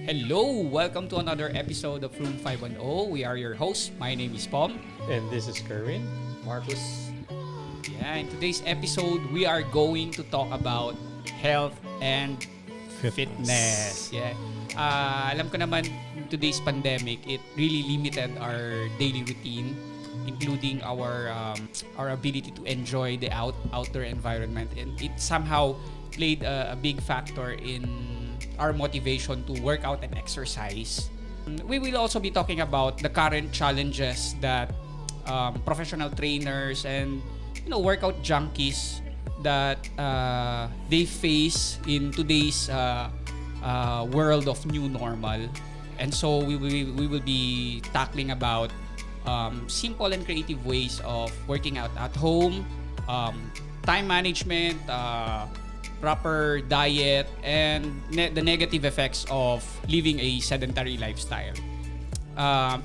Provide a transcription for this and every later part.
Hello! Welcome to another episode of Room 510. We are your hosts. My name is Pom. And this is Kerwin. Marcus. Yeah, in today's episode, we are going to talk about health and fitness. Yeah. Alam ko naman, in today's pandemic, it really limited our daily routine, including our ability to enjoy the outdoor environment. And it somehow played a big factor in our motivation to work out and exercise. We will also be talking about the current challenges that professional trainers and workout junkies that they face in today's world of new normal. And so we will be tackling about simple and creative ways of working out at home, time management, proper diet, and the negative effects of living a sedentary lifestyle.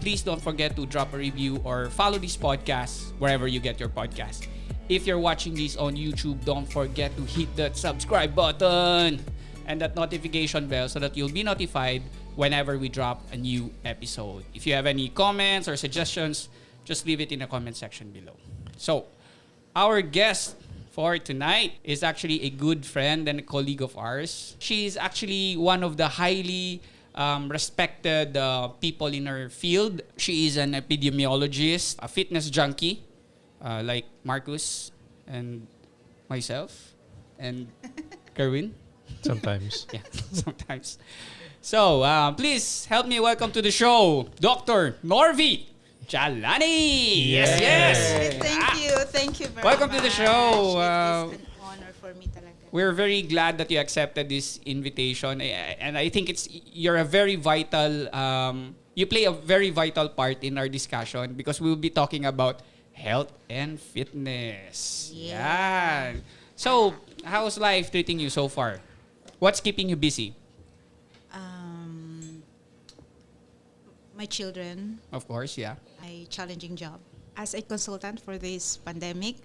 Please don't forget to drop a review or follow this podcast wherever you get your podcast. If you're watching this on YouTube, don't forget to hit that subscribe button and that notification bell so that you'll be notified whenever we drop a new episode. If you have any comments or suggestions, just leave it in the comment section below. So, our guest for tonight is actually a good friend and a colleague of ours. She's actually one of the highly respected people in her field. She is an epidemiologist, a fitness junkie, like Marcus and myself and Kerwin. Sometimes. Yeah, sometimes. So, please help me welcome to the show, Dr. Norvie Jalani. Yes. Thank you very Welcome much. to the show. It is an honor for me talaga. We're very glad that you accepted this invitation, and I think you're a very vital you play a very vital part in our discussion because we'll be talking about health and fitness. Yeah. So, how's life treating you so far? What's keeping you busy? My children, Of course, yeah. my challenging job. As a consultant for this pandemic,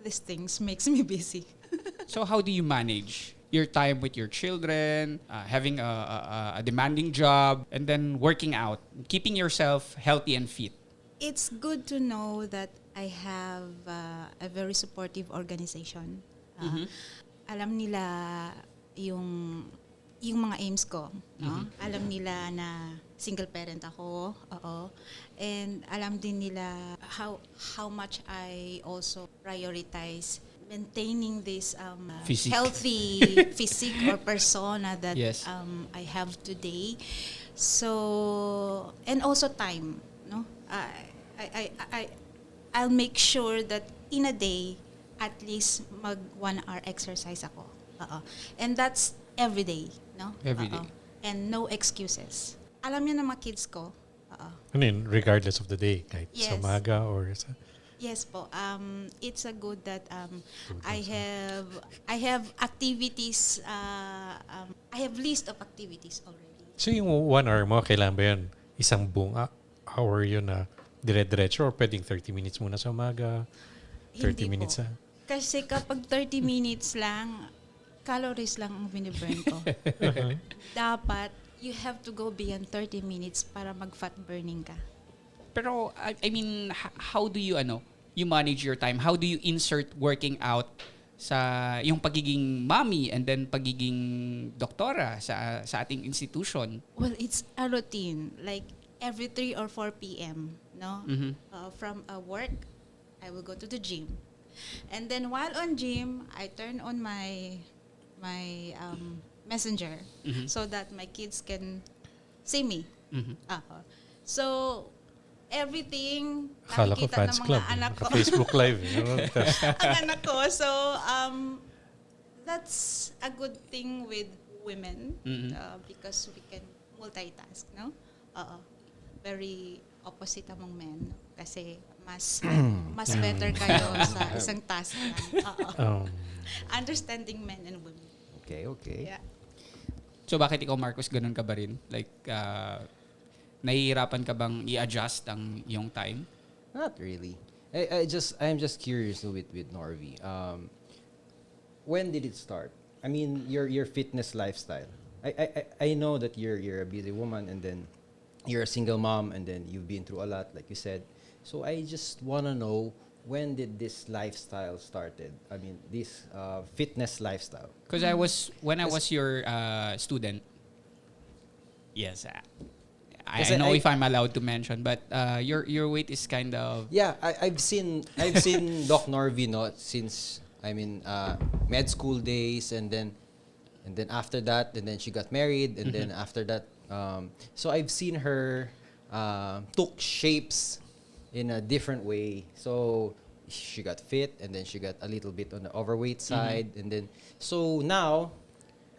these things makes me busy. So how do you manage your time with your children, having a demanding job, and then working out, keeping yourself healthy and fit? It's good to know that I have a very supportive organization. Alam nila yung mga aims ko, no? Alam nila na single parent ako, and alam din nila how much I also prioritize maintaining this healthy physique or persona that Yes. I have today. So, and also time, no? I'll make sure that in a day at least mag 1 hour exercise ako. And that's every day, no? Every day. And no excuses. Alam niyo na mga kids ko. I mean, regardless of the day, kahit sa Yes. umaga or sa... Yes po. It's a good that I have activities. I have list of activities already. So yung 1 hour mo, kailan ba yun? Isang buong hour yun na dire-diretso or pwedeng 30 minutes muna sa umaga, 30 Hindi minutes po. sa... Kasi kapag 30 minutes lang, calories lang ang biniburn ko. Dapat, you have to go beyond 30 minutes para mag-fat burning ka. Pero I mean, how do you you manage your time? How do you insert working out sa yung pagiging mommy and then pagiging doktora sa ating institution? Well, it's a routine. Like every 3 or 4 p.m., no? From work, I will go to the gym. And then while on gym, I turn on my messenger so that my kids can see me. So, everything Akala ko nakikita fans ng club. mga anak ko. Facebook live. You know? Ang anak ko. So, that's a good thing with women because we can multitask, no? Very opposite among men kasi mas better kayo sa isang task lang. Understanding men and women. Okay. Yeah. So bakit ikaw, Marcos, ganun ka ba rin? Like, nahihirapan ka bang i-adjust ang iyong time? Not really. I'm just curious with Norvie. When did it start? I mean, your fitness lifestyle. I know that you're a busy woman, and then you're a single mom, and then you've been through a lot, like you said. So I just wanna know, when did this lifestyle started? I mean, this fitness lifestyle. Because when I was your student, yes, I Kasi know I- if I'm allowed to mention, but your weight is kind of Yeah, I've seen Doc Norvie, no, since med school days, and then after that, and then she got married, and then after that, so I've seen her took shapes in a different way. So she got fit, and then she got a little bit on the overweight side, and then so now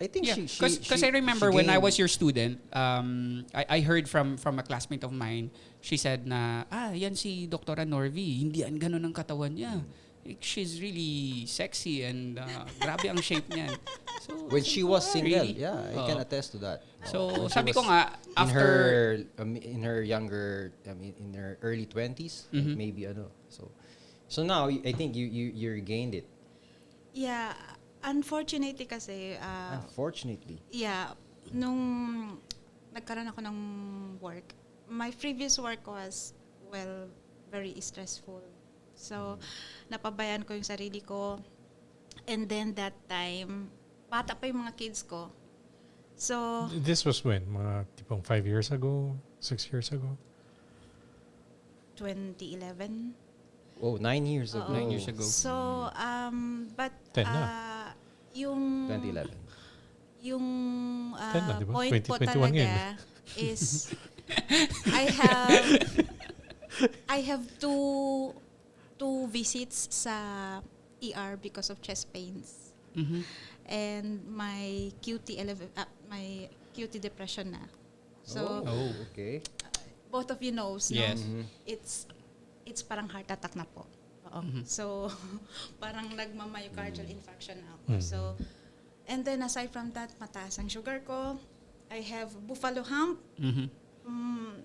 I think yeah. she Because I remember when I gained- was your student, I heard from a classmate of mine. She said na yan si Dr. Norvie, hindi yan ganun ang katawan niya. She's really sexy and grabe ang shape niya. So when she was single, really? yeah, I can attest to that. So When she sabi ko was nga after in her younger, in her early 20s, maybe so now I think you regained it. Yeah, unfortunately kasi, Unfortunately. yeah, nung nagkaroon ako ng work, my previous work was, well, very stressful. So, napabayaan ko yung sarili ko. And then that time, bata pa yung mga kids ko. So, This was when? Mga tipong 5 years ago? 6 years ago? 2011. Oh, 9 years ago. 9 years ago. So, but 10 na. yung 2011. yung 10 na, di ba? point po 2021 talaga ngayon. is I have two visits sa ER because of chest pains. Mhm. And my my QT depression na. So Oh. Okay. both of you knows, Yes. no? It's parang heart attack na po. Oo. So parang nagma-myocardial infarction na ako. So and then aside from that, mataas ang sugar ko. I have buffalo hump. Mhm.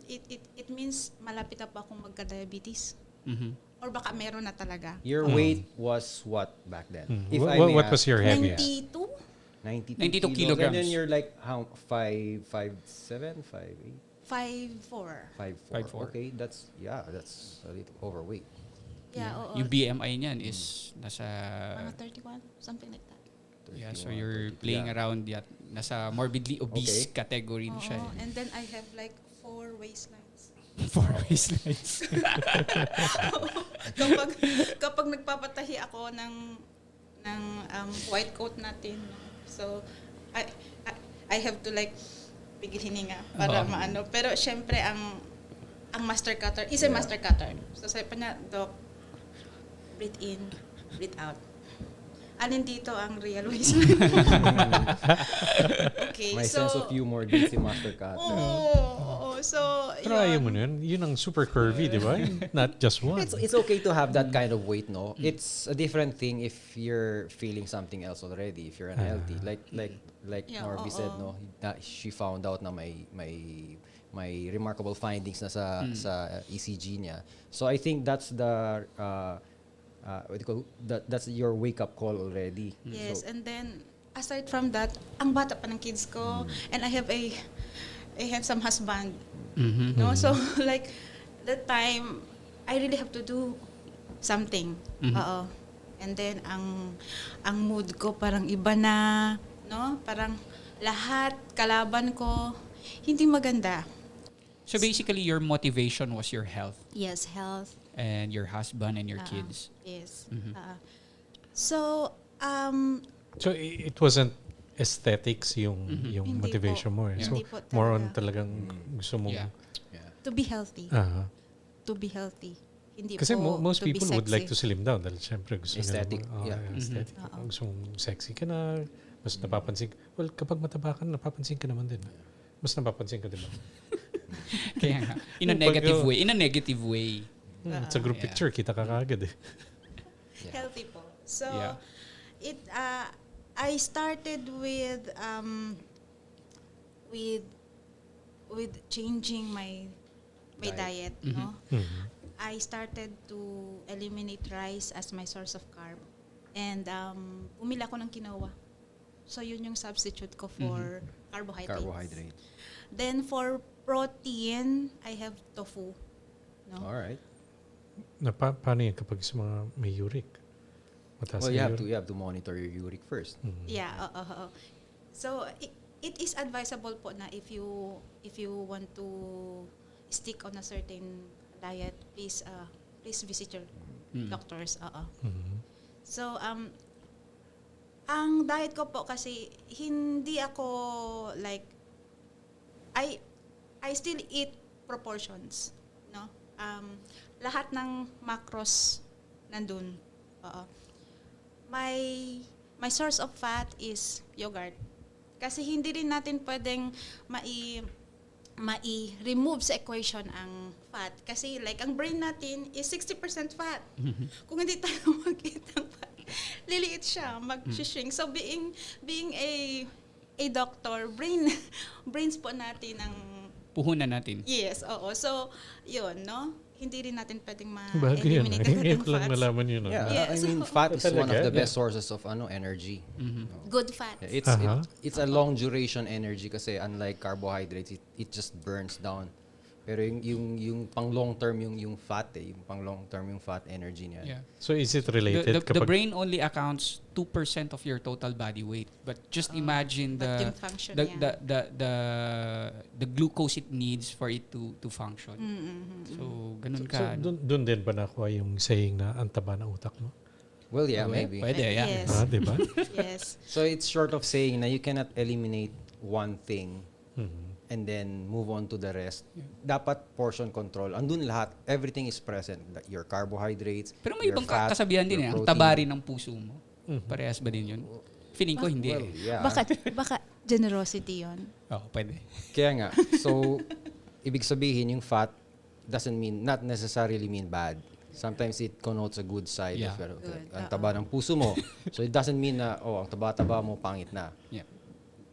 It means malapit na po akong magka-diabetes. Mhm. Or baka meron na talaga. Your weight was what back then? If I What, may what was ask? your heaviest? 92? 92 kilograms. And then you're like how 5'7", 5'8", 5'4". 5'4". 5'4". Okay, that's a little overweight. Yeah, oo. Yung BMI niyan is nasa Mga 31, something like that. yeah, so 31, you're 32. playing Yeah. around that nasa morbidly obese category na siya. Oo. And then I have like 4 waistlines. 4 waistlines. kapag nagpapatahi ako ng white coat natin, no? So I have to like pigil hininga para Oo. maano. Pero syempre ang master cutter is a master cutter. So sabi pa niya, Doc, breathe in, breathe out. Alin dito ang real waistline? Okay, My so sense of humor din si Master Cat. Oo. So Pero ayaw yun. mo nun. Yun ang super curvy, di ba? Not just one. It's okay to have that kind of weight, no? It's a different thing if you're feeling something else already, if you're unhealthy. Like Yeah, Norby said, no, that she found out na may remarkable findings na sa ECG niya. So I think that's the what do you call that's your wake up call already. Yes, So, and then aside from that, ang bata pa ng kids ko, and I have a handsome husband. No, so like that time, I really have to do something. Oo. And then ang mood ko parang iba na, no? Parang lahat kalaban ko hindi maganda. So basically your motivation was your health Yes, health. and your husband and your kids. Yes. So So it wasn't aesthetics yung Hindi motivation po. mo eh. So Hindi po more on talaga. talagang gusto mong Yeah. to be healthy. To be healthy. Hindi Kasi po most to be people would like to sexy. slim down dahil syempre gusto Aesthetic, nila. yeah. Aesthetic. Gusto mong sexy ka na. Mas napapansin. Well, kapag mataba ka, napapansin ka naman din. Mas napapansin ka, di ba? Kaya nga, in a Pag, negative way. In a negative way. Sa group Yeah. picture, kita ka kaagad eh. Healthy po. So Yeah. I started with changing my diet, no? I started to eliminate rice as my source of carb. And bumili ako ng quinoa. So yun yung substitute ko for carbohydrates. Carbohydrate. Then for protein, I have tofu. No? Alright. Paano yan kapag sa mga may uric? Mataas Well, na you have to monitor your uric first. Yeah, so it is advisable po na if you want to stick on a certain diet, please visit your doctors. So ang diet ko po kasi hindi ako like I still eat proportions, no? Lahat ng macros nandun. My source of fat is yogurt. Kasi hindi rin natin pwedeng mai-remove sa equation ang fat. Kasi like ang brain natin is 60% fat. Kung hindi tayo mag-eat ng fat, liliit siya, mag-shrink. So being a doctor, brains po natin ang Puhunan natin. yes, oo. So yun, no? Hindi rin natin pwedeng Bagay yan. ma-eliminate Ngayon agad ko lang ang fats. nalaman yun. Yeah, Yeah, I mean, so- fat is one of Talaga? the best sources of energy. Good fats. Yeah, it's a long duration energy kasi unlike carbohydrates, it just burns down. Pero yung pang long term yung fat yung pang long term yung fat energy niya. Yeah. So is it related? The brain only accounts 2% of your total body weight. But just imagine But the yung function the, niya. the glucose it needs for it to function. So ganun So ka. doon din ba nakuha yung saying na ang taba ng utak mo? Well, yeah, maybe. Pwede, yeah. Yes. Diba? Yes. So it's short of saying na you cannot eliminate one thing Mhm. and then move on to the rest. Dapat portion control. Andun lahat. Everything is present. Your carbohydrates, Pero may your ibang fat, kasabihan din your ang protein. taba rin ng puso mo. Parehas ba din yun? Feeling ko hindi Well, eh. yeah. Baka generosity yon. Oh, pwede. Kaya nga. So, ibig sabihin, yung fat not necessarily mean bad. Sometimes it connotes a good side. Yeah. Pero, Good. ang taba ng puso mo. So, it doesn't mean na, ang taba-taba mo, pangit na. Yeah.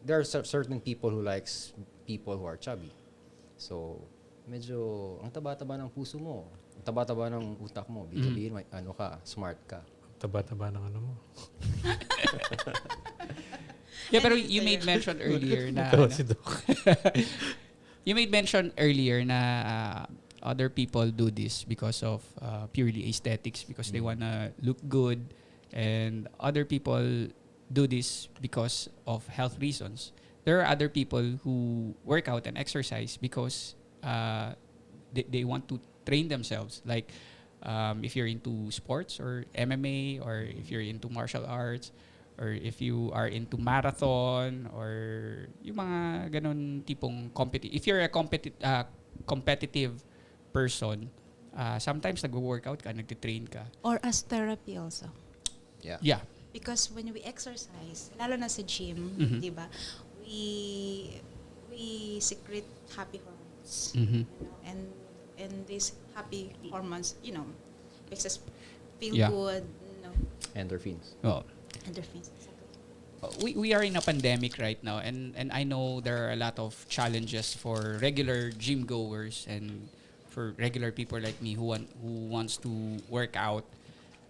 There are certain people who likes people who are chubby. So, medyo, ang taba-taba ng puso mo, ang taba-taba ng utak mo, ibig sabihin, may, smart ka. Taba-taba ng ano mo. Yeah, pero you made mention earlier na Ito si Doc. you made mention earlier na other people do this because of purely aesthetics, because they wanna look good, and other people do this because of health reasons. There are other people who work out and exercise because they want to train themselves. Like if you're into sports or MMA, or if you're into martial arts, or if you are into marathon, or yung mga ganon tipong if you're a competitive person, sometimes nagwo-workout ka, nagtitrain ka. Or as therapy also. Yeah. Yeah. Because when we exercise, lalo na sa gym, di ba, we secrete happy hormones. You know, and these happy hormones, makes us feel Yeah. good, Endorphins. Oh. endorphins. Exactly. We are in a pandemic right now, and I know there are a lot of challenges for regular gym goers and for regular people like me who wants to work out.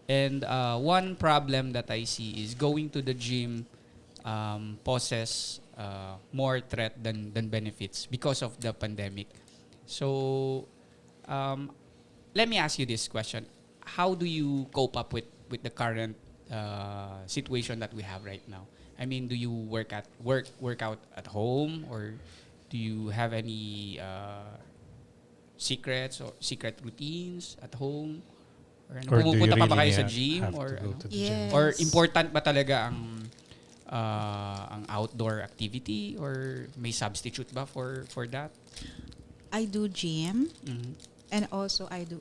And one problem that I see is going to the gym poses more threat than benefits because of the pandemic. So let me ask you this question: how do you cope up with the current situation that we have right now? I mean, do you work out at home, or do you have any secrets or secret routines at home? Or ano, Or do you pumupunta pa ba kayo really sa gym, have or to go ano? to the gym? Yes. Or important ba talaga ang outdoor activity, or may substitute ba for that? I do gym Mhm. and also I do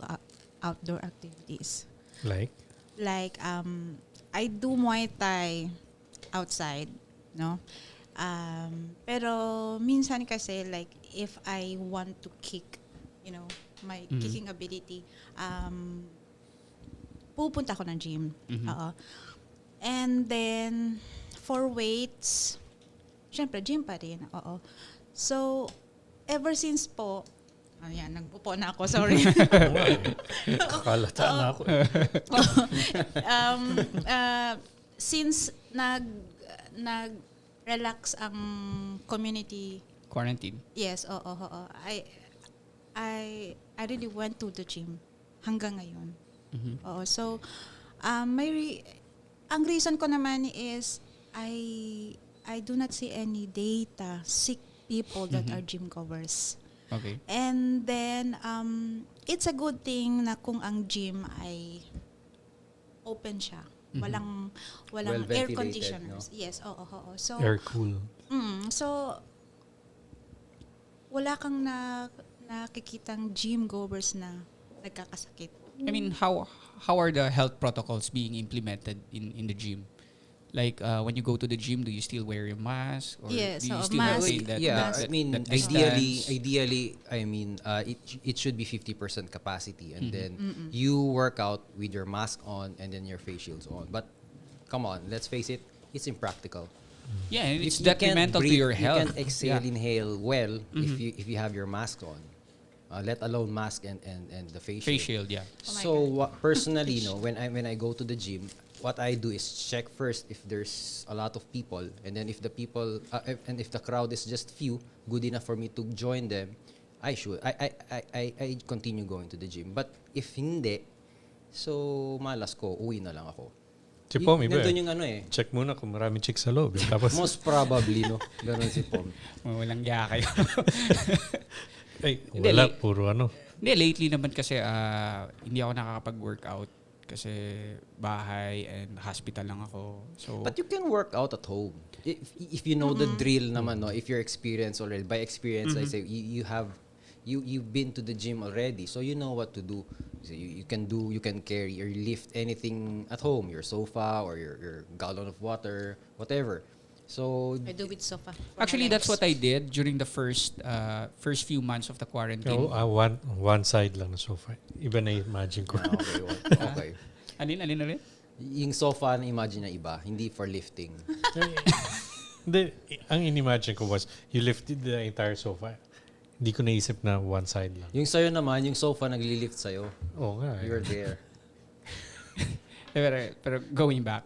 outdoor activities. Like? Like I do Muay Thai outside, no? Pero minsan kasi like if I want to kick, my kicking ability, pupunta ako ng gym. Oo. And then for weights, syempre gym pa rin. Oo. So ever since po, ayan, nagpupo na ako, sorry. Kakalataan na ako. Since nag-relax ang community. Quarantine. Yes, oo. I really went to the gym hanggang ngayon. Oo, so ang reason ko naman is I do not see any data sick people that are gym goers. Okay. And then it's a good thing na kung ang gym ay open siya. Walang air Well-ventilated, conditioners. no? Yes, oo. So Air cool. so wala kang nakikitang gym goers na nagkakasakit. I mean, how are the health protocols being implemented in the gym? Like when you go to the gym, do you still wear your mask, or Yes, do you so still mask. maintain that? Yeah, that, I mean, that ideally, it should be 50% capacity, and then you work out with your mask on and then your face shields on. But come on, let's face it, it's impractical. Yeah, and it's You can't detrimental to breathe, your health. You can't exhale, inhale well if you have your mask on. Let alone mask and the face Face shield. shield, yeah. Oh my So personally, when I go to the gym, what I do is check first if there's a lot of people, and then if the people and if the crowd is just few, good enough for me to join them, I continue going to the gym. But if hindi, so malas ko, uwi na lang ako. Si Pom, iba Nandun yung ano eh. Check muna kung maraming chicks sa loob. Tapos, Most probably, no? Ganun si Pom. Walang ya kayo. ay, Hindi, wala, li- puro ano. Hindi, lately naman kasi hindi ako nakakapag-workout kasi bahay and hospital lang ako. So, But you can work out at home. If you know the drill naman, no? If you're experienced already. By experience, I say, you've been to the gym already, so you know what to do. So you can carry or lift anything at home, your sofa or your gallon of water, whatever. So I do with sofa. actually, that's what I did during the first few months of the quarantine. One side lang na sofa. Iba na imagine ko. okay. Alin na rin? Yung sofa na imagine na iba, hindi for lifting. Hindi, ang in-imagine ko was, you lifted the entire sofa. Hindi ko naisip na one side lang. Yung sayo naman, yung sofa naglilift sayo. Oo nga. You're there. pero going back,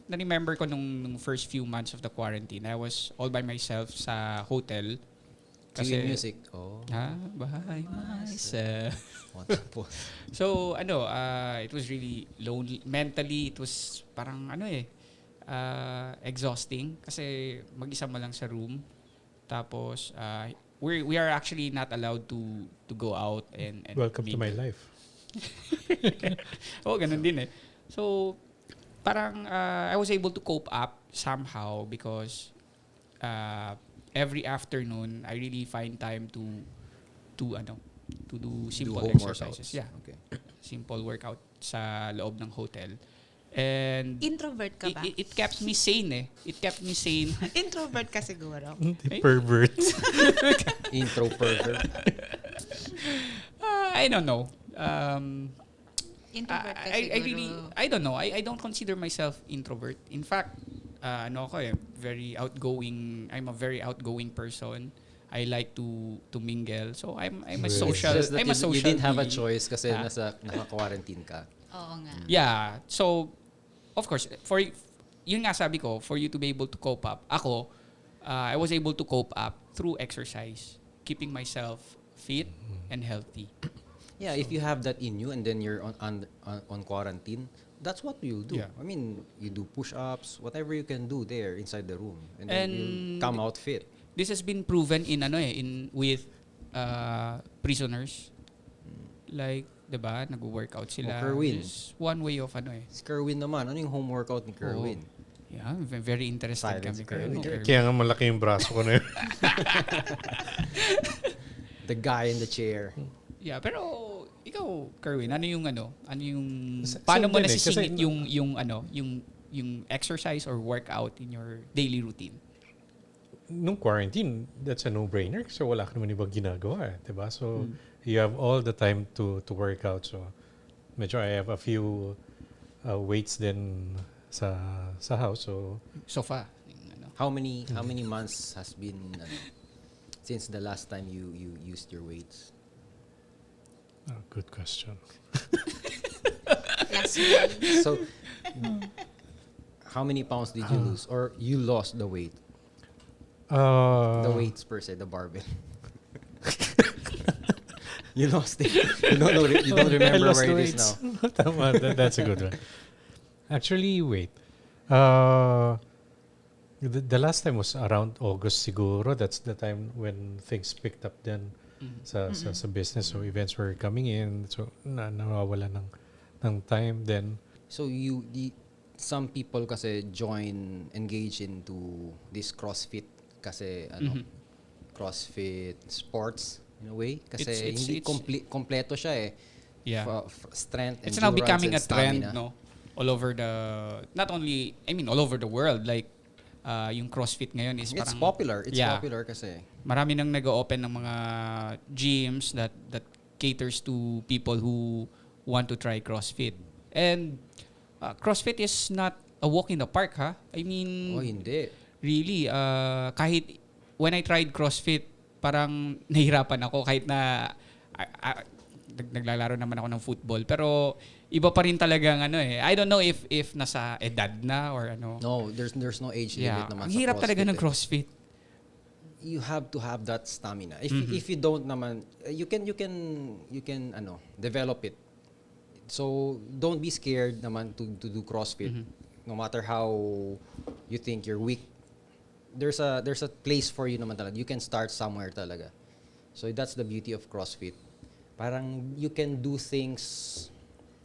na-remember ko nung first few months of the quarantine, I was all by myself sa hotel. Cue music. Oh. By myself. What the po? So, it was really lonely. Mentally, it was parang exhausting kasi mag-isa mo lang sa room. Tapos, we are actually not allowed to go out and Welcome to my life. Oo, ganun din eh. So, parang I was able to cope up somehow because every afternoon, I really find time to do simple home exercises. workouts. Yeah. Okay. Simple workout sa loob ng hotel. And Introvert ka ba? it kept me sane eh. It kept me sane. Introvert ka siguro. Pervert. Intro pervert. I don't know. Introvert ka I siguro. really, I don't know. I don't consider myself introvert. In fact, very outgoing. I'm a very outgoing person. I like to mingle. So I'm a Yes. social. Just that I'm a social. you didn't have a being. choice kasi Ah. naka-quarantine ka. Oo nga. Yeah. So, of course, yun nga sabi ko, for you to be able to cope up, I was able to cope up through exercise, keeping myself fit and healthy. Yeah, if you have that in you and then you're on quarantine, that's what you do. Yeah. I mean, you do push-ups, whatever you can do there inside the room, and then And you come out fit. This has been proven with prisoners. Like, 'di ba, nagwo-workout sila. Kerwin. It's one way of Si Kerwin naman, ano yung home workout ni Kerwin? Yeah, very interested Silence kami. Kerwin. Kerwin. Kaya nga malaki yung braso ko na yun. The guy in the chair. Yeah, pero ikaw, Kerwin, ano yung Same paano mo din eh, nasisingit kasi- yung exercise or workout in your daily routine? Nung quarantine, that's a no-brainer. So wala ka naman ibang ginagawa. Diba? So you have all the time to work out. So medyo I have a few weights din sa house. So Sofa. How many months has been since the last time you used your weights? good question. Last month. So How many pounds did you lose? Or you lost the weight? The weights per se, the barbell. You lost it. You don't remember where it is now. Tama, that's a good one. Actually, wait. The last time was around August siguro. That's the time when things picked up then sa business. So events were coming in. So nawawala ng time then. So some people kasi engage into this CrossFit kasi CrossFit sports in a way kasi hindi kompleto siya eh. Yeah. Strength, it's now endurance, becoming and a trend, stamina. no? All over all over the world. Like, yung CrossFit ngayon is It's parang... popular. It's popular kasi. Marami nang nag-open ng mga gyms that caters to people who want to try CrossFit. And CrossFit is not a walk in the park, ha? I mean... Hindi. Really, kahit when I tried CrossFit, parang nahirapan ako kahit na naglalaro naman ako ng football. Pero iba pa rin talagang I don't know if nasa edad na or ano. No, there's no age limit naman Ang sa hirap CrossFit. talaga ng CrossFit. You have to have that stamina. If you don't naman, you can develop it. So don't be scared naman to do CrossFit. No matter how you think you're weak, there's a place for you naman talaga. You can start somewhere talaga. So that's the beauty of CrossFit. Parang you can do things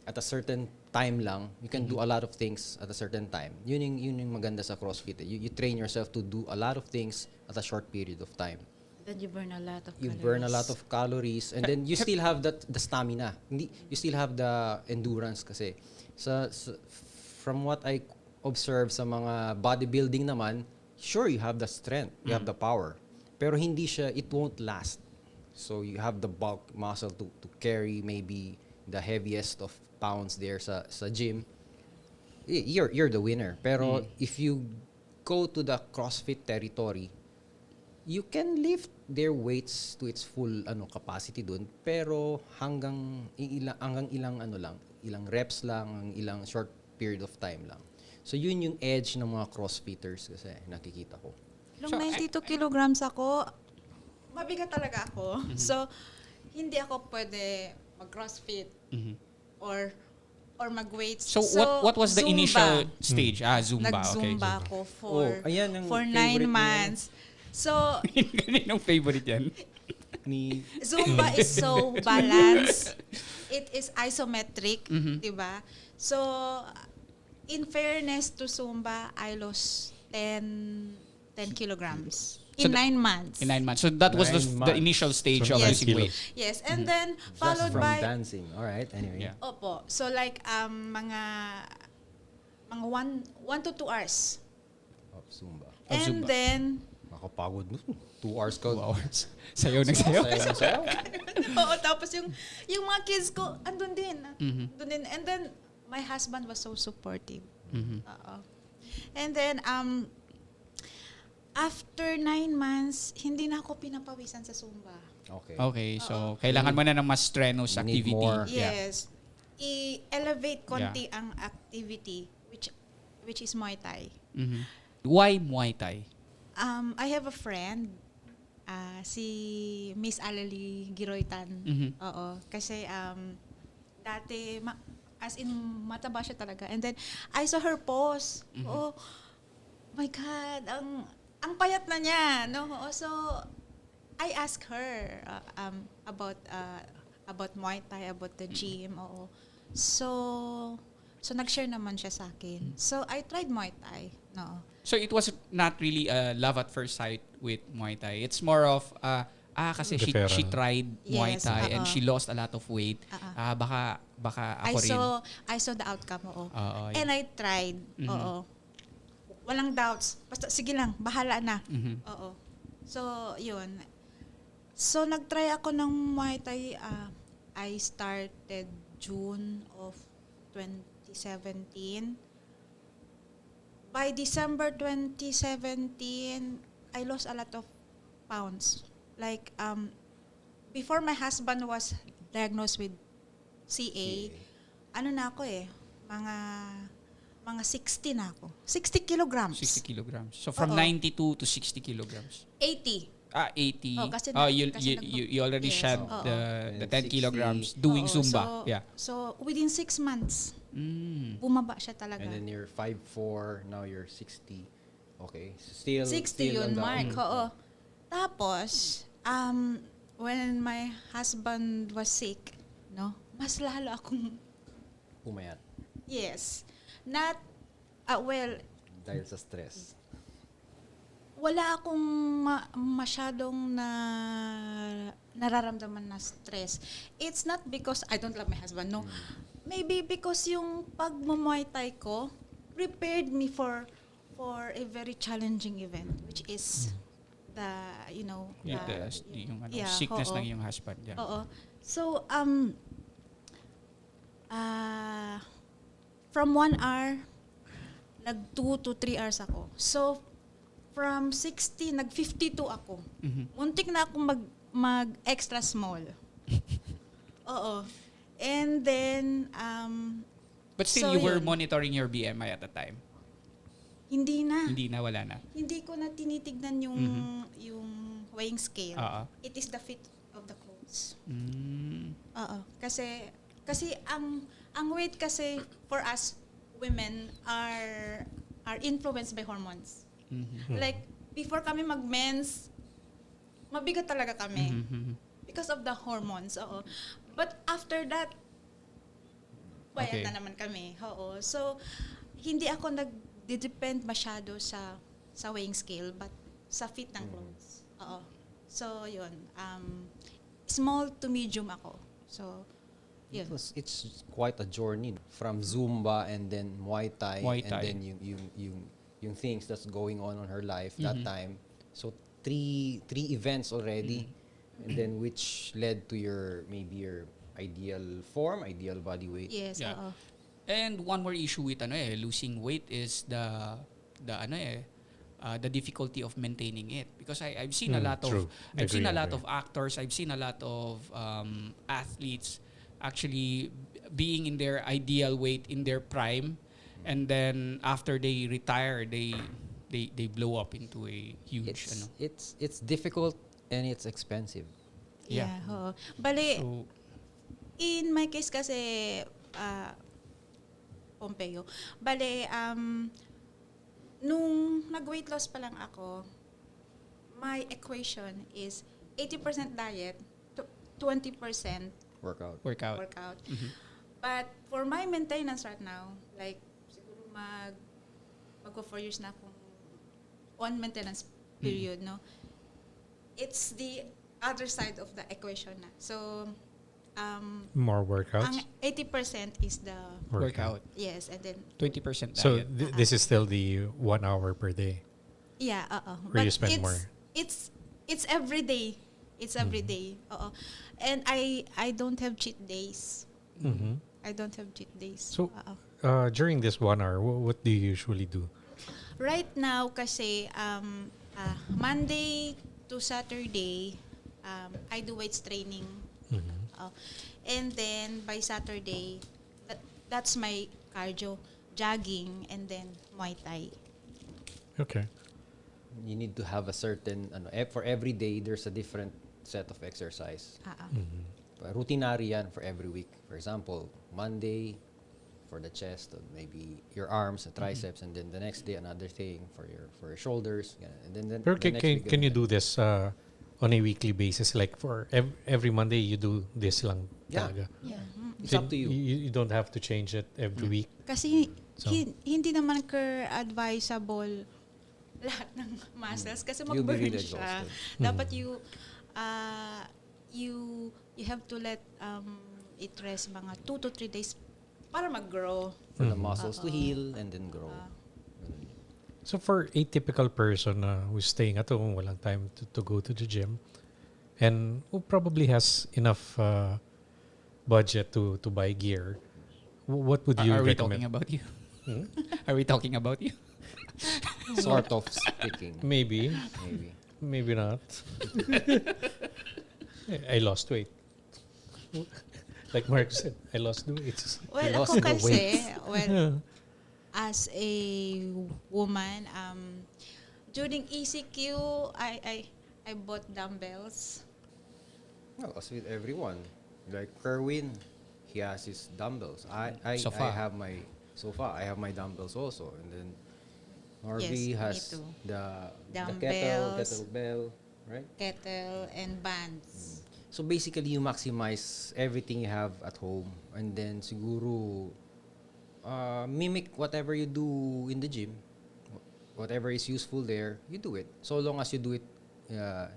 at a certain time lang. You can do a lot of things at a certain time. Yun yung maganda sa CrossFit. You train yourself to do a lot of things at a short period of time. Then you burn a lot of You calories. burn a lot of calories and then you still have the stamina. You still have the endurance kasi. From what I observe sa mga bodybuilding naman, sure you have the strength, you have the power. Pero it won't last. So you have the bulk muscle to carry maybe the heaviest of pounds there sa gym. You're the winner. Pero if you go to the CrossFit territory, you can lift their weights to its full capacity dun, pero hanggang ilang reps lang, ilang short period of time lang. So yun yung edge ng mga CrossFitters kasi nakikita ko. Nung 92 kilograms ako, mabigat talaga ako. So, hindi ako pwede mag-CrossFit or mag-weights. So what was the Zumba. initial stage? Zumba. Nag-Zumba ako for ayan ang 9 favorite months. So, Ganinong favorite yan? Ni Zumba is so balanced. It is isometric, diba? So, in fairness to Zumba, I lost 10 kilograms in 9 months. In 9 months. So that was the initial stage So, of 9 losing weight. Yes, and then just followed from by dancing. All right, anyway. Yeah. Opo. So like mga 1 to 2 hours. Of Zumba. And Zumba. then Makapagod nun. 2 hours ka. 2 hours. Sayaw ng sayaw. oo, tapos yung mga kids ko andun din. Andun din. And then my husband was so supportive. Oo. And then after 9 months, hindi na ako pinapawisan sa Zumba. Okay, so kailangan mo na ng mas strenuous You need activity. more. Yes. I-elevate konti ang activity which is Muay Thai. Why Muay Thai? I have a friend, si Miss Alali Giroytan. Oo. Kasi dati, as in, mataba siya talaga. And then, I saw her post. Oh my God, ang payat na niya. No? So, I asked her about Muay Thai, about the gym. Oo. So nag-share naman siya sa akin. So, I tried Muay Thai. No. So it was not really love at first sight with Muay Thai. It's more of kasi she tried Muay Yes, Thai and she lost a lot of weight. Baka ako rin. I saw the outcome, oo. Yeah. And I tried, oo. Walang doubts. Basta, sige lang, bahala na. Oo. So, yun. So, nag-try ako ng Muay Thai. I started June of 2017. By December 2017, I lost a lot of pounds. Like, before my husband was diagnosed with CA, ano na ako mga mga 60 na ako. 60 kilograms. 60 kilograms. So from Oo. 92 to 60 kilograms. 80. 80. Oh, kasi You already yes, shed oo. the 10 60. kilograms doing Oo, Zumba. So, within 6 months, Mm. bumaba siya talaga. And then you're 5'4", now you're 60. Okay. Still 60 still yun, on the- Mark. Oo. Tapos, when my husband was sick, no, mas lalo akong, Pumayat. yes, not, well, Dahil sa stress. wala akong masyadong nararamdaman na stress. It's not because I don't love my husband, no. Maybe because yung pag-Muay Thai ko prepared me for a very challenging event, which is the, Yung yeah, sickness oo. ng iyong husband. Yeah. Oo. So, from 1 hour, nag 2 to 3 hours ako. So, from 60, nag 52 ako. Mhm. Muntik na akong mag-extra small. Oo. And then, But still, so you were yun. monitoring your BMI at the time. Hindi na. Hindi na, wala na. Hindi ko na tinitignan yung yung weighing scale. Oo. It is the fit of the clothes. Mm. Oo. Kasi ang weight kasi for us women are influenced by hormones. Mhm. Like before kami mag-mens, mabigat talaga kami Mhm. because of the hormones. Oo. But after that, Okay. payat na naman kami. Oo. So hindi ako nag-depend masyado sa weighing scale but sa fit ng clothes. Oo. So yun. Small to medium ako. So yun. It's quite a journey from Zumba and then Muay Thai, Muay and Thai. then yung things that's going on her life that time. So three events already, and then which led to your ideal form, ideal body weight. Yes, Yeah. oo. And one more issue with losing weight is the difficulty of maintaining it, because I've seen a lot True. of I've seen a Agree, lot agree. of actors, I've seen a lot of athletes actually being in their ideal weight in their prime, and then after they retire they blow up into a huge It's difficult and it's expensive. Yeah. Yeah, oo. Bale, so in my case kasi, Pompeo, bale, nung nag-weight loss pa lang ako, my equation is 80% diet, 20% Workout. workout. workout. But for my maintenance right now, like, siguro magko 4 years na akong on maintenance period, no? It's the other side of the equation na. So, More workouts. ang 80% is the, Workout. yes, and then, 20% So diet. this is still the 1 hour per day. yeah, Where you spend more. It's every day. It's every day. Oo. And I don't have cheat days. Mhm. I don't have cheat days. So, Oo. during this 1 hour, what do you usually do? Right now kasi Monday to Saturday I do weights training. And then by Saturday that's my cardio, jogging, and then Muay Thai. Okay. You need to have a certain for every day there's a different set of exercise. Routinary yan for every week. For example, Monday for the chest, or maybe your arms, the triceps, and then the next day another thing for your shoulders. And then Pero the next week can you again. do this on a weekly basis? Like for every Monday, you do this lang Yeah. talaga? Yeah. It's up to you. You don't have to change it every week. Kasi So- hindi naman advisable lahat ng muscles kasi You'll be mag-burn really siya. exhausted. Dapat you have to let it rest mga 2 to 3 days para mag-grow. For the muscles to heal and then grow. So for a typical person who's staying at home, walang time to go to the gym, and who probably has enough budget to buy gear, what would you Are we talking recommend? about you? Are we talking about you? Sort of speaking. Maybe, Maybe. maybe not. I lost weight. Like Mark said, I lost the weight. Well, You lost ako the kasi, well, as a woman, during ECQ, I bought dumbbells. Well, as with everyone, like Kerwin, he has his dumbbells. I Sofa. have my sofa. I have my dumbbells also, and then Norvie Yes, me has too. the Dumbbells. kettlebell, right? Kettle and bands. So basically, you maximize everything you have at home, and then siguro mimic whatever you do in the gym. Whatever is useful there, you do it. So long as you do it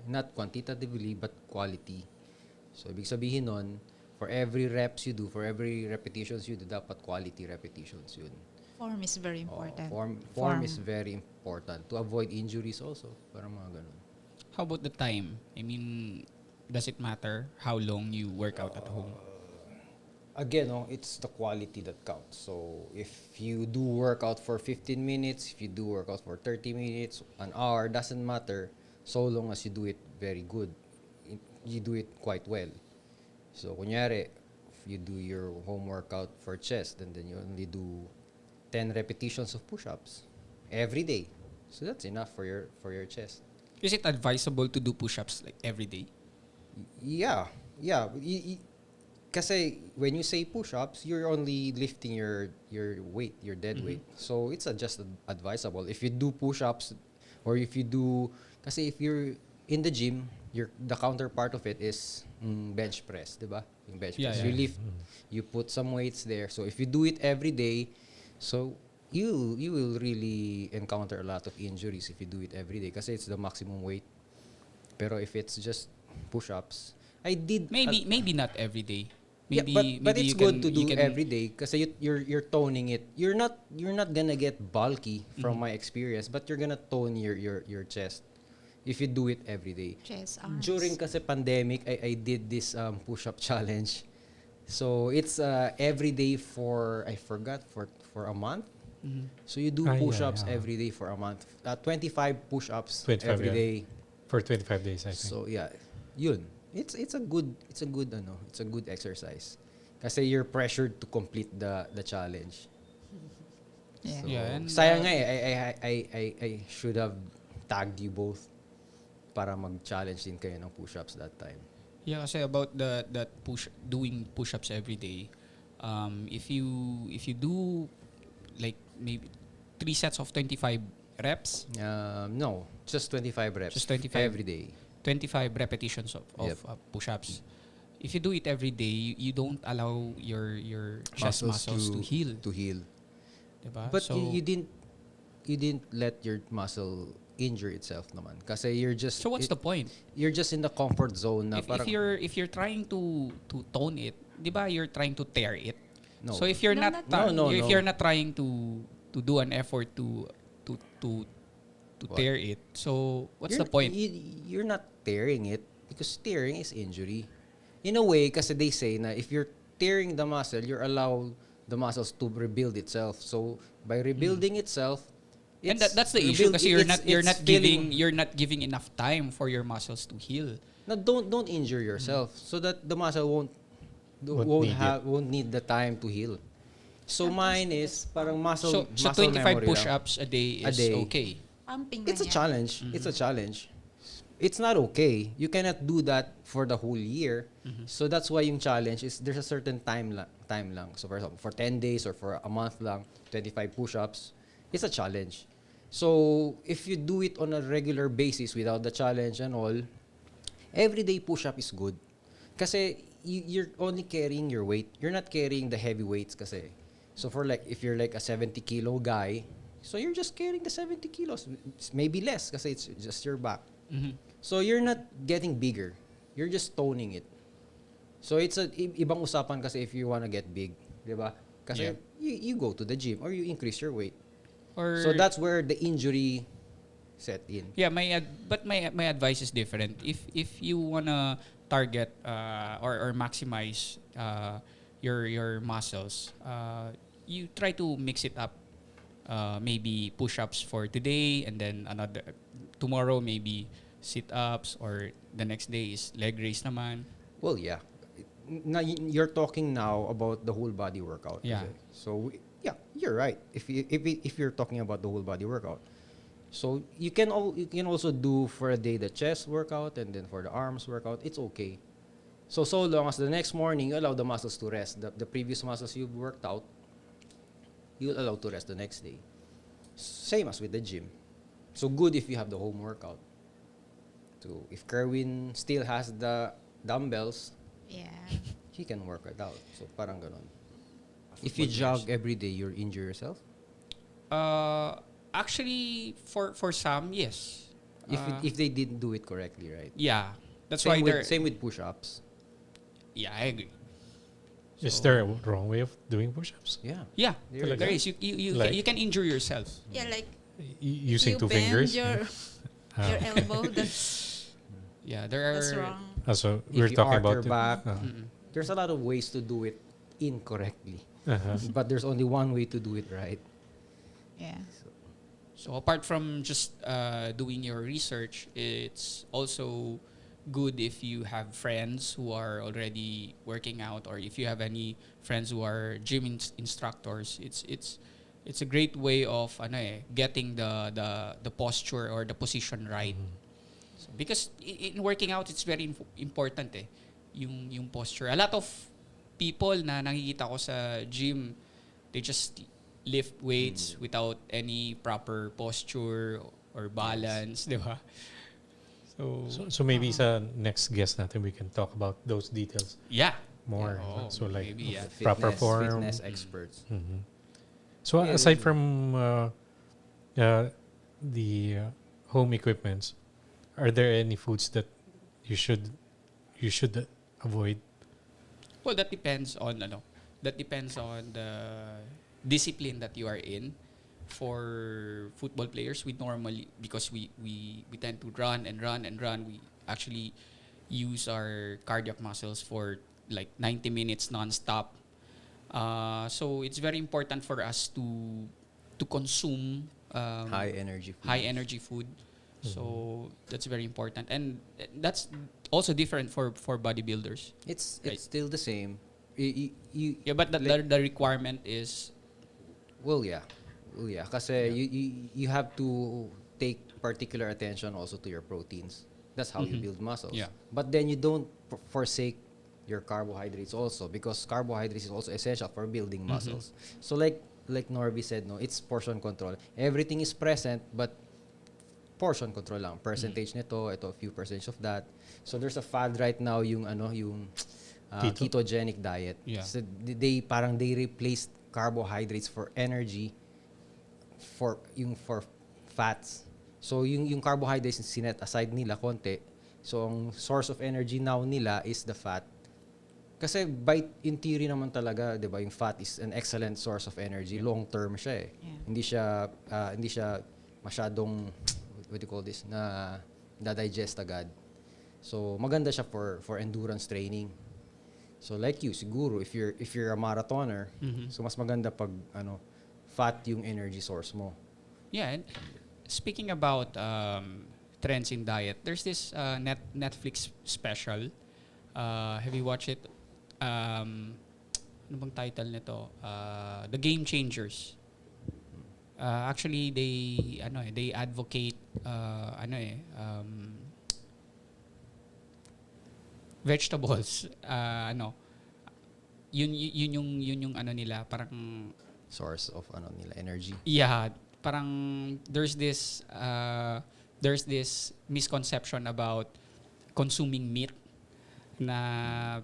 not quantitatively but quality. So ibig sabihin nun, for every reps you do, for every repetitions you do, dapat quality repetitions yun. Form is very important. Form is very important to avoid injuries also. Parang mga ganun. How about the time? I mean, does it matter how long you work out at home? Again, it's the quality that counts. So if you do workout for 15 minutes, if you do workout for 30 minutes, an hour, doesn't matter so long as you do it very good. You do it quite well. So kunyari, if you do your home workout for chest, and then you only do 10 repetitions of push-ups every day. So that's enough for your chest. Is it advisable to do push-ups like every day? Yeah. Kasi when you say push-ups, you're only lifting your weight, your dead weight. So it's just advisable. If you do push-ups, or if you do, kasi if you're in the gym, the counterpart of it is bench press, diba? Yung bench press. Yeah. You lift, you put some weights there. So if you do it every day, so you will really encounter a lot of injuries if you do it every day kasi it's the maximum weight. Pero if it's just push-ups, I did Maybe not every day. Maybe, yeah, but maybe it's good to do every day kasi you're toning it. You're not gonna get bulky from my experience, but you're gonna tone your chest if you do it every day. Chest, arms. During kasi pandemic, I did this push-up challenge. So it's every day for I forgot for a month. So you do push-ups every day for a month. 25 push-ups 25, every yeah. day. For 25 days, I think. So yeah, yun. It's a good exercise. Kasi you're pressured to complete the challenge. Yeah. So, Yeah, and, sayang nga I should have tagged you both para mag-challenge din kayo ng push-ups that time. Yeah, kasi about doing push-ups every day. If you do like maybe 3 sets of 25 reps, No, just 25 reps. Just 25. Every day. 25 repetitions of Yep. push-ups. If you do it every day, you don't allow your chest muscles to heal. To heal. Diba? But So, you didn't let your muscle injure itself naman. Kasi you're just so what's the point? you're just in the comfort zone na If parang if you're trying to tone it, 'di ba, you're trying to tear it. No. So if you're No, not No. if you're not trying to do an effort to What? tear it, so what's You're- the point? You're not tearing it because tearing is injury. In a way, kasi they say na if you're tearing the muscle, you're allowed the muscles to rebuild itself. So by rebuilding itself, And it's that's the issue kasi it's you're not giving enough time for your muscles to heal. No, don't injure yourself so that the muscle won't need the time to heal. So mine is parang muscle So muscle 25 memory lang. push-ups a day A is day. okay. Pumping It's a ganyan. challenge. It's a challenge. It's not okay. You cannot do that for the whole year. So that's why yung challenge is there's a certain time lang. So for example, for 10 days or for a month lang, 25 push-ups, it's a challenge. So if you do it on a regular basis without the challenge and all, everyday push-up is good. Kasi you're only carrying your weight. You're not carrying the heavy weights kasi. So for like, if you're like a 70 kilo guy, so you're just carrying the 70 kilos. It's maybe less kasi it's just your back. So you're not getting bigger. You're just toning it. So it's a ibang usapan kasi if you wanna get big, di ba? Kasi you go to the gym or you increase your weight. Or So that's where the injury set in. yeah, but my advice is different. If you wanna target or maximize your muscles, you try to mix it up. Maybe push-ups for today, and then tomorrow maybe sit-ups, or the next day is leg raise naman. Well, yeah. You're talking now about the whole body workout. Yeah. kasi. So yeah, you're right. If you're talking about the whole body workout, so you can also do for a day the chest workout and then for the arms workout. It's okay. So long as the next morning you allow the muscles to rest, the previous muscles you've worked out, you'll allow to rest the next day. Same as with the gym. So good if you have the home workout. So if Kerwin still has the dumbbells, Yeah. he can work it out. So parang ganon. If you jog every day, you'll injure yourself. Actually, for some, yes. If they didn't do it correctly, right? Yeah, that's Same why with, they're. same with push-ups. Yeah, I agree. Is there a wrong way of doing push-ups? Yeah. Yeah, There there is. is. Like- You can injure yourself. Yeah, like Using you two bend fingers? your Ah. your elbow. That's Yeah, there are. wrong. So If we're you talking arch about your back, Mm-mm. there's a lot of ways to do it incorrectly, uh-huh. but there's only one way to do it right. Yeah. So apart from just doing your research, it's also good if you have friends who are already working out, or if you have any friends who are gym instructors. It's a great way of getting the posture or the position right. So, because in working out, it's very important yung posture. A lot of people na nakikita ko sa gym, they just lift weights without any proper posture or balance, di ba? So maybe sa next guest natin, we can talk about those details Yeah. more. Yeah, So like maybe, yeah. proper form. Fitness experts. Mhm. So Yeah, aside from the home equipments, are there any foods that you should avoid? Well, that depends on that depends on the discipline that you are in. For football players, we normally, because we tend to run and run and run, we actually use our cardiac muscles for like 90 minutes non-stop. So it's very important for us to consume High energy food. high energy food. So that's very important, and that's also different for bodybuilders. It's Right. still the same. You Yeah, but the requirement is well, yeah. Kasi you have to take particular attention also to your proteins. That's how you build muscles. Yeah. But then you don't forsake your carbohydrates also, because carbohydrates is also essential for building muscles. So like Norby said, no, it's portion control. Everything is present, but portion control lang. Percentage nito, ito, a few percentage of that. So there's a fad right now yung ketogenic diet. Yeah. So they replaced carbohydrates for energy for fats. So yung carbohydrates sinet aside nila konti. So ang source of energy now nila is the fat. Kasi in theory naman talaga, 'di ba, yung fat is an excellent source of energy. Long term siya eh. Yeah. Hindi siya masyadong what do you call this, na digest agad. So maganda siya for endurance training. So like you, siguro if you're a marathoner, so mas maganda pag fat yung energy source mo. Yeah, and speaking about trends in diet, there's this Netflix special. Have you watched it? Ano bang title nito? The Game Changers. Actually, they advocate vegetables. Yun yung nila, parang Source of nila energy. yeah, parang there's this misconception about consuming meat, na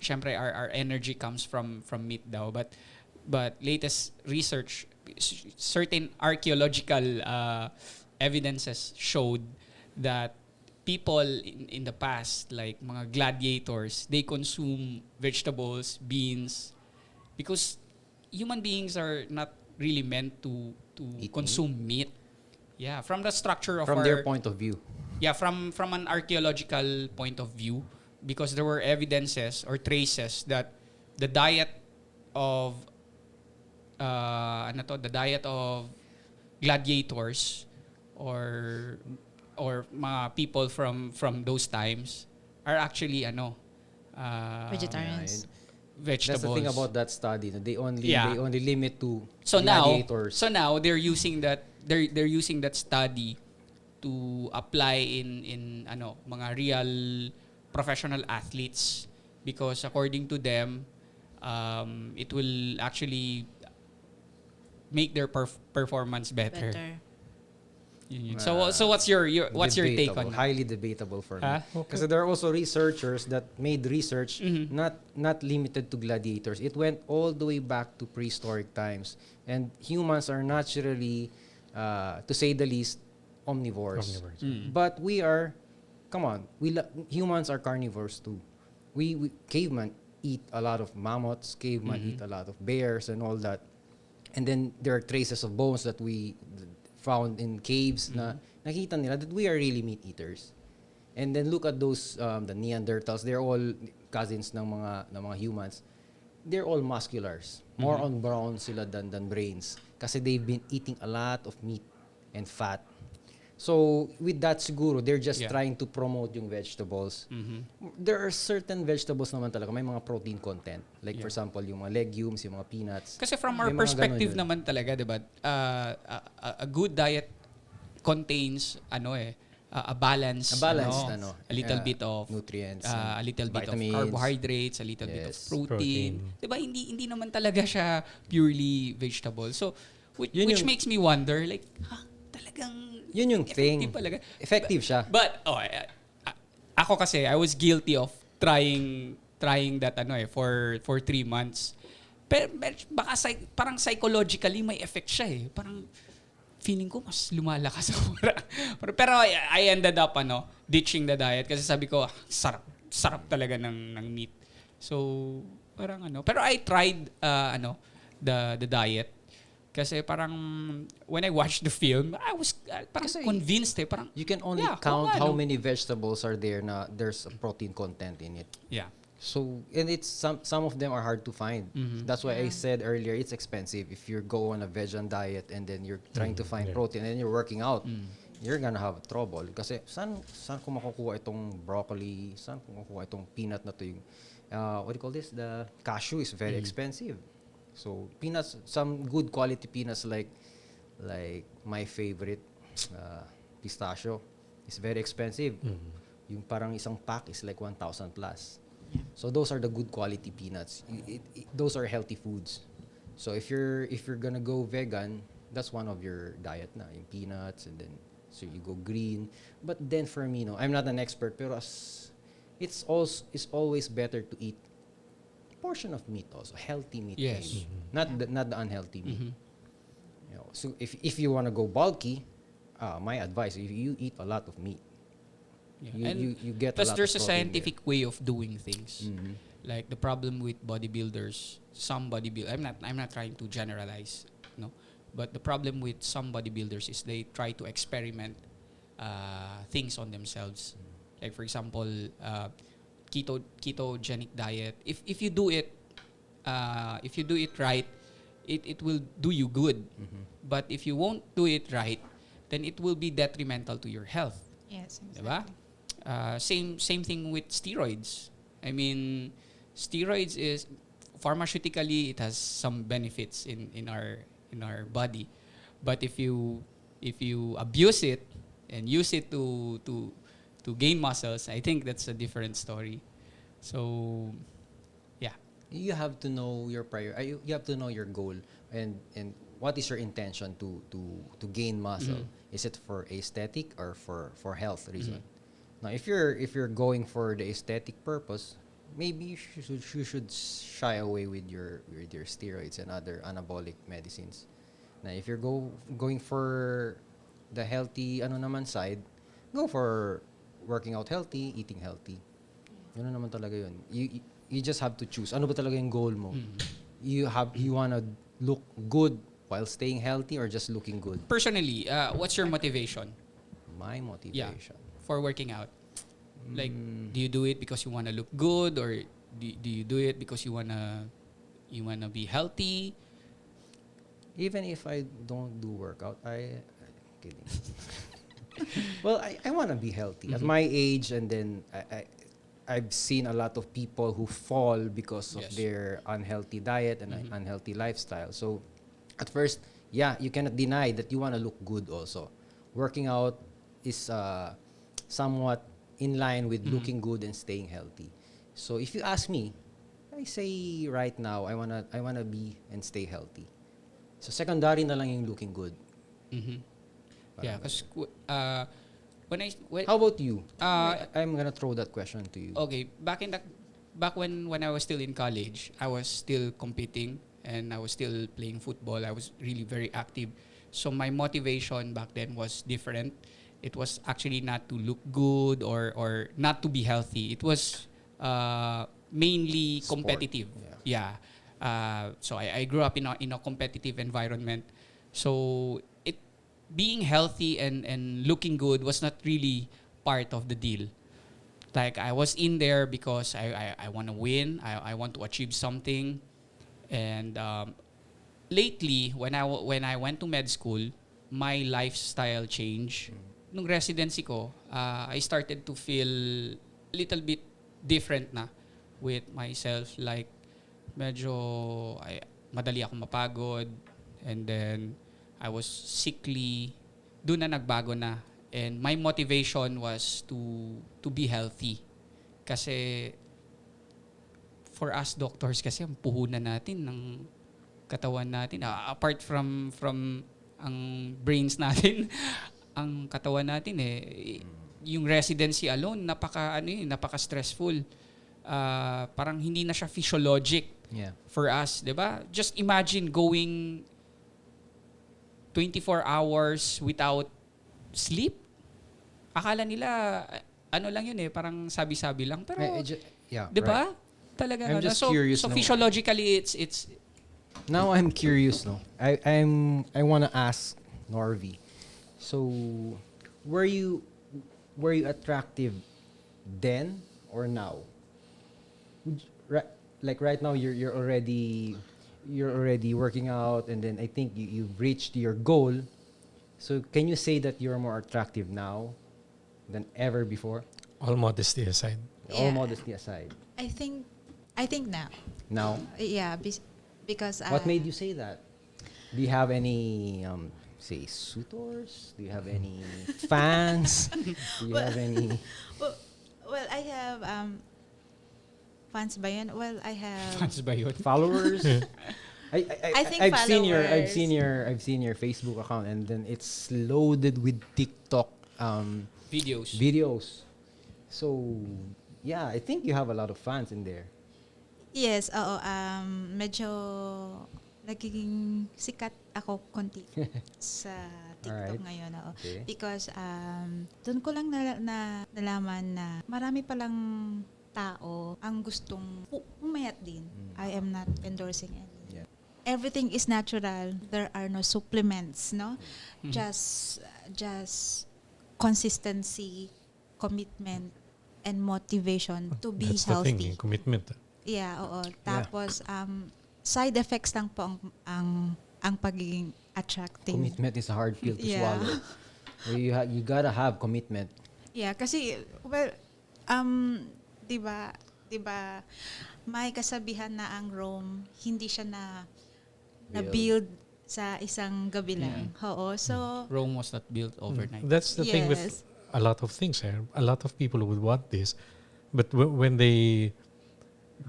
syempre our energy comes from meat daw, but latest research, certain archaeological evidences showed that people in the past, like mga gladiators, they consume vegetables, beans, because human beings are not really meant to Eat consume meat. Yeah, from the structure of From our their point of view. yeah, from an archaeological point of view, because there were evidences or traces that the diet of the diet of gladiators or mga people from those times are actually Vegetarians. vegetables. That's the thing about that study. No? They only limit to So gladiators. now they're using that study to apply in mga real professional athletes, because according to them, it will actually make their performance better. Yun. So what's your take on that? Highly debatable for me. Huh? Because there are also researchers that made research not limited to gladiators. It went all the way back to prehistoric times. And humans are naturally, to say the least, omnivores. But we are, humans are carnivores too. We cavemen eat a lot of mammoths, cavemen eat a lot of bears and all that. And then there are traces of bones that we found in caves na nakita nila that we are really meat eaters. And then look at those the Neanderthals, they're all cousins ng mga humans. They're all musculars. More on brawn sila than brains kasi they've been eating a lot of meat and fat. So with that siguro they're just trying to promote yung vegetables. There are certain vegetables naman talaga may mga protein content. Like for example, yung mga legumes, yung mga peanuts. Kasi from our perspective naman talaga, 'di ba? A good diet contains a balance, a little bit of nutrients, a little bit vitamins, of carbohydrates, a little bit of protein. 'Di ba? Hindi naman talaga siya purely vegetable. So which makes me wonder like, talagang yun yung thing. Effective siya. But ako kasi I was guilty of trying that for 3 months. Pero baka parang psychologically may effect siya eh. Parang feeling ko mas lumalakas ako. Pero I ended up ditching the diet kasi sabi ko sarap talaga ng meat. So parang pero I tried the diet. Kasi parang when I watched the film, I was parang convinced parang you can only count how many vegetables are there na there's a protein content in it. Yeah. So and it's some of them are hard to find. That's why I said earlier it's expensive. If you go on a vegan diet and then you're trying to find protein and you're working out, you're gonna have trouble. Kasi saan ko makukuha itong broccoli? Saan ko makukuha itong peanut na to yung what do you call this? The cashew is very expensive. So peanuts, some good quality peanuts like my favorite pistachio is very expensive. Yung parang isang pack is like 1,000 plus. So those are the good quality peanuts. Those are healthy foods. So if you're gonna go vegan, that's one of your diet na yung peanuts, and then so you go green. But then for me, I'm not an expert, pero it's always better to eat portion of meat also, healthy meat. Yes. Not the unhealthy meat. So if you want to go bulky, my advice, if you eat a lot of meat, you get a lot of protein. There's a scientific way of doing things. Like the problem with bodybuilders, I'm not trying to generalize, but the problem with some bodybuilders is they try to experiment things on themselves. Like for example, ketogenic diet. If you do it right, it will do you good. But if you won't do it right, then it will be detrimental to your health. Yes, exactly. Diba? Same thing with steroids. I mean, steroids is pharmaceutically it has some benefits in our body, but if you abuse it and use it to gain muscles, I think that's a different story. So, yeah. You have to know your you have to know your goal and what is your intention to gain muscle. Is it for aesthetic or for health reason? Now, if you're going for the aesthetic purpose, maybe you should shy away with your steroids and other anabolic medicines. Now, if you're going for the healthy naman side, go for working out healthy, eating healthy. Yun naman talaga yun. You just have to choose. Ano ba talaga yung goal mo? You wanna look good while staying healthy or just looking good? Personally, what's your motivation? My motivation. For working out. Like, do you do it because you wanna look good, or do you do it because you wanna be healthy? Even if I don't do workout, kidding. Well, I want to be healthy at my age, and then I've seen a lot of people who fall because of Yes. their unhealthy diet and unhealthy lifestyle. So at first, yeah, you cannot deny that you want to look good also. Working out is somewhat in line with looking good and staying healthy. So if you ask me, I say right now I wanna be and stay healthy. So secondary na lang yung looking good. Yeah, because when How about you? Uh, I'm gonna throw that question to you. okay, back when I was still in college, I was still competing and I was still playing football. I was really very active. So my motivation back then was different. It was actually not to look good or not to be healthy. It was mainly Sport. competitive. Yeah. So I grew up in a competitive environment. So it being healthy and looking good was not really part of the deal. Like I was in there because I want to win. I want to achieve something. And lately, when I went to med school, my lifestyle changed. Nung residency ko, I started to feel a little bit different na with myself. Like, medyo madali ako mapagod. And then, I was sickly. Doon na nagbago na. And my motivation was to be healthy. Kasi, for us doctors, kasi ang puhunan natin ng katawan natin. Apart from ang brains natin, ang katawan natin yung residency alone napaka stressful. Parang hindi na siya physiologic for us, 'di ba? Just imagine going 24 hours without sleep. Akala nila ano lang yun parang sabi-sabi lang, pero 'di ba? Talaga I'm just curious. So physiologically it's Now I'm curious, no. I wanna ask Norvie. So, were you attractive then or now? Like right now, you're already working out, and then I think you've reached your goal. So, can you say that you're more attractive now than ever before? All modesty aside. All Yeah. modesty aside. I think now. Now, Yeah, because what made you say that? Do you have any say suitors? Do you have any fans? Do you have any well, I have fans ba yun? Well, I have fans ba yun? followers? I think I've seen followers. your Facebook account, and then it's loaded with TikTok videos. So yeah, I think you have a lot of fans in there. Yes, oo. Medyo nagiging sikat ako konti sa TikTok Alright. ngayon. Oo. Okay. Because doon ko lang nalaman na marami palang tao ang gustong pumayat din. I am not endorsing any. Yeah. Everything is natural. There are no supplements, no? Just consistency, commitment, and motivation to be That's the thing, healthy. yung commitment. Yeah, oo. Tapos, side effects lang po ang pagiging attractive. Commitment is a hard pill to Yeah. swallow. You gotta have commitment. Yeah, kasi, well, di ba, may kasabihan na ang Rome, hindi siya na-build sa isang gabi lang. Oo, so, Rome was not built overnight. That's the thing with Yes. a lot of things. A lot of people would want this, but when they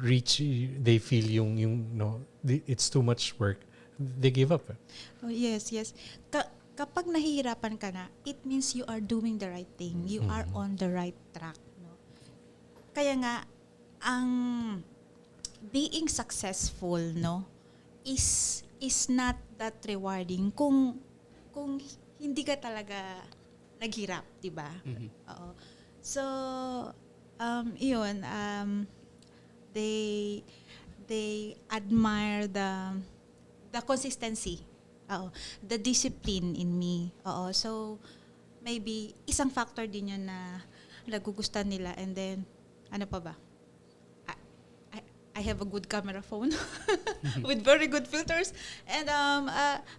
reach, they feel it's too much work, they give up. oh, yes. Kapag nahihirapan ka na, it means you are doing the right thing. You are on the right track. No? Kaya nga, ang being successful, no, is not that rewarding kung hindi ka talaga naghirap, di ba? Oo. So, yun, they admire the consistency. Oo. The discipline in me. Oo. So, maybe isang factor din yun na nagugustuhan nila, and then, ano pa ba? I have a good camera phone with very good filters, and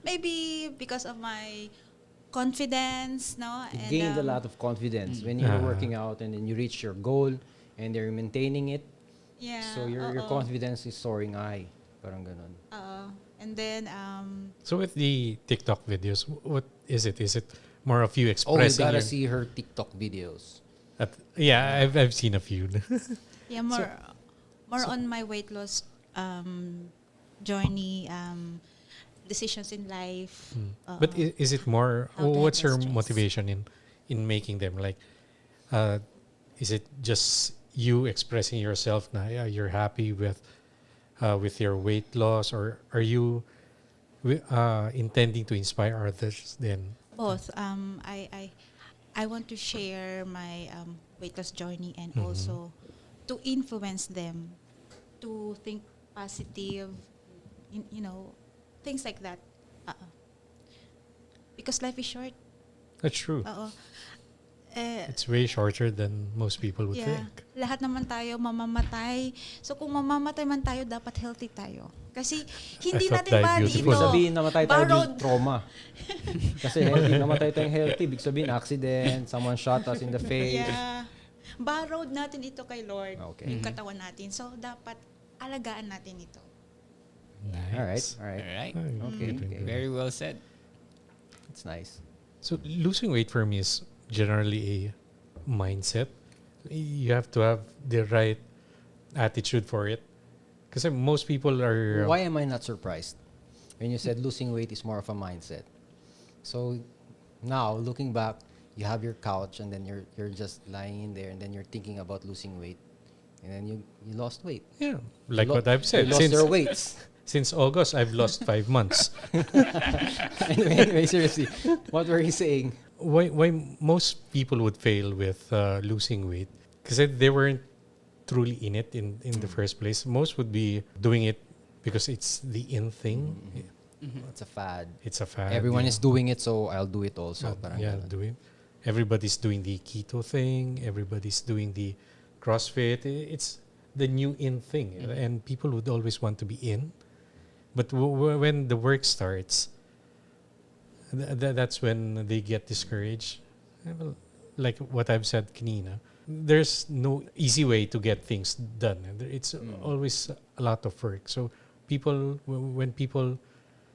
maybe because of my confidence, no? You And, gained a lot of confidence when you were working out, and then you reach your goal. and you're maintaining it. Yeah. So your confidence is soaring high. Parang ganun. And then So with the TikTok videos, what is it? Is it more of you Oh, you expressing gotta your... see her TikTok videos. Yeah, I've seen a few. yeah, more on my weight loss journey, decisions in life. But is it more? How to What's your handle stress. motivation in making them? Like, is it just you expressing yourself? Now you're happy with your weight loss, or are you intending to inspire others? Then Both. I want to share my weight loss journey and also to influence them to think positive, things like that. Because life is short. that's true. It's way shorter than most people would think. Lahat naman tayo mamamatay. So kung mamamatay man tayo, dapat healthy tayo. Kasi hindi I thought natin that body beautiful. ito. Ibig sabihin, namatay tayo Borrowed. due trauma. Kasi healthy, namatay tayong healthy. Ibig sabihin, accident, someone shot us in the face. Yeah. Borrowed natin ito kay Lord. Okay. Yung katawan natin. So dapat alagaan natin ito. Nice. All right. Alright. Okay. Very well said. It's nice. So losing weight for me is generally a mindset. You have to have the right attitude for it. Because most people are... Why am I not surprised when you said losing weight is more of a mindset? So now, looking back, you have your couch and then you're just lying in there and then you're thinking about losing weight. And then you lost weight. Yeah, like You what I've said. You lost your weights. Since August, I've lost 5 months. anyway, seriously, what were you saying? Why most people would fail with losing weight? Because they weren't truly in it in the first place. Most would be doing it because it's the in thing. It's a fad. It's a fad. Everyone yeah. is doing it, so I'll do it also. Parang Yeah, ganun. doing. Everybody's doing the keto thing. Everybody's doing the CrossFit. It's the new in thing, and people would always want to be in. But when the work starts, that's when they get discouraged. Well, like what I've said, kanina, there's no easy way to get things done. It's always a lot of work. So when people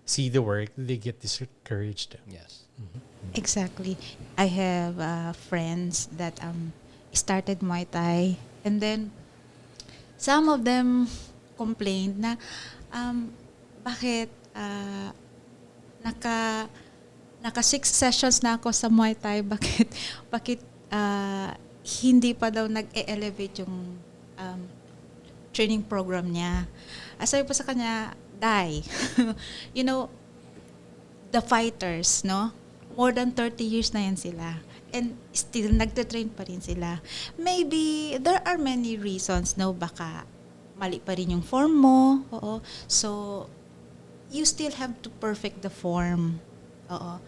see the work, they get discouraged. Yes. Exactly. I have friends that started Muay Thai, and then some of them complained na bakit naka 6 sessions na ako sa Muay Thai, bakit hindi pa daw nag-elevate yung training program niya. Sabi po sa kanya, Dai, you know, the fighters, no? More than 30 years na yan sila. And still, nagte-train pa rin sila. Maybe, there are many reasons, no? Baka mali pa rin yung form mo. Oo. So, you still have to perfect the form. Oo.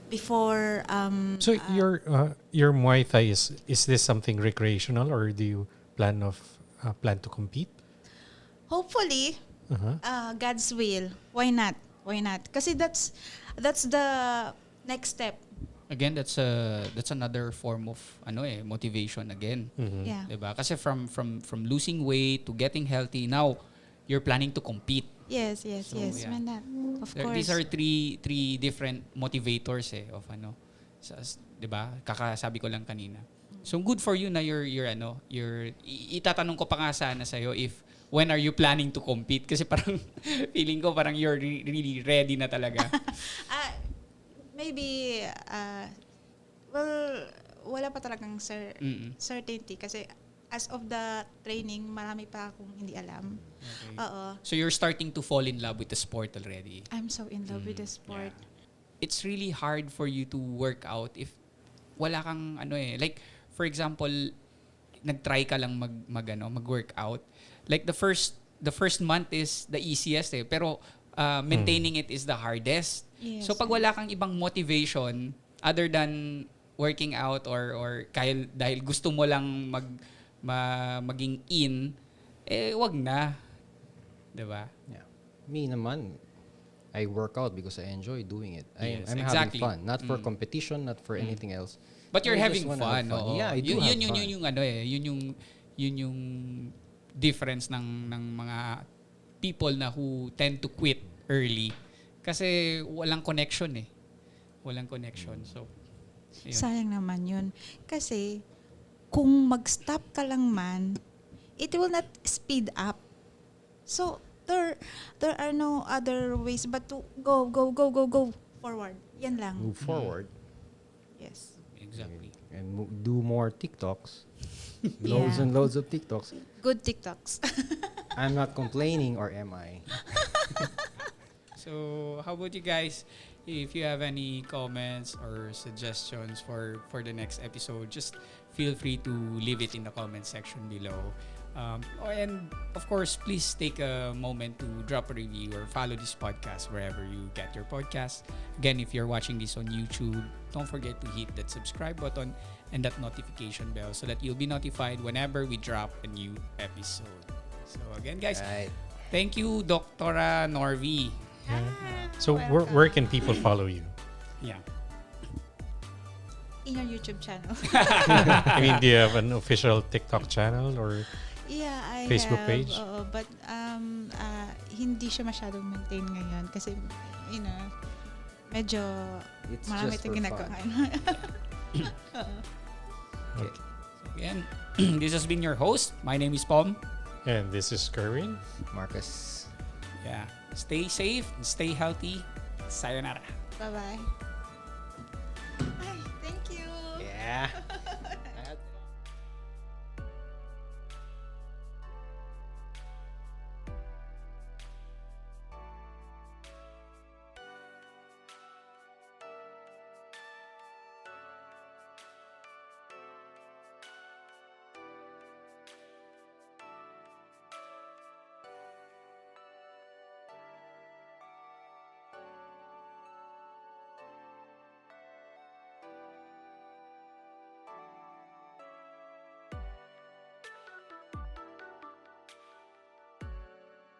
Before, So your Muay Thai is this something recreational, or do you plan to compete? hopefully, God's will. Why not? Why not? Kasi that's the next step. Again, that's another form of motivation again. Yeah. Diba? Kasi from losing weight to getting healthy, now you're planning to compete. Yes, So, yes. yeah. Man, that. Of course. These are three different motivators of diba? Kakasabi ko lang kanina. So good for you na itatanong ko pa nga sana sa'yo if when are you planning to compete? Kasi parang feeling ko parang you're really ready na talaga. Maybe, wala pa talagang certainty kasi as of the training, marami pa akong hindi alam. Okay. Oo. So you're starting to fall in love with the sport already. I'm so in love with the sport. Yeah. It's really hard for you to work out if wala kang like for example, nag-try ka lang mag-workout. Like the first month is the easiest pero maintaining it is the hardest. Yes. So pag wala kang ibang motivation other than working out or dahil gusto mo lang maging in, wag na. 'Di ba? Yeah. Me naman, I work out because I enjoy doing it. Yes, I'm exactly. having fun, not for competition, not for anything else. But you're I having just wanna fun. have fun. Oo. Yeah, I do have fun. Yun yung Yun yung difference ng mga people na who tend to quit early kasi walang connection eh. Walang connection. So, ayun. Sayang naman yun. Kasi, kung mag-stop ka lang man, it will not speed up. So, there are no other ways but to go forward. Yan lang. Move forward Yes. Exactly. and do more TikToks. Loads Yeah. and loads of TikToks. Good TikToks. I'm not complaining, or am I? So, how about you guys? If you have any comments or suggestions for the next episode, just feel free to leave it in the comment section below. And of course, please take a moment to drop a review or follow this podcast wherever you get your podcast. Again, if you're watching this on YouTube, don't forget to hit that subscribe button and that notification bell so that you'll be notified whenever we drop a new episode. So again, guys, Right. thank you, Dr. Norvie. So where can people follow you? Yeah. In your YouTube channel. I mean, do you have an official TikTok channel or Yeah, I Facebook have. page? Oo, but hindi siya masyadong maintain ngayon kasi, medyo It's marami just itong for ginagawa fun. ngayon. Okay. Again, this has been your host. My name is Pom. and this is Kerwin. Marcus. Yeah. Stay safe and stay healthy. Sayonara. Bye-bye. Ay, thank you. Yeah.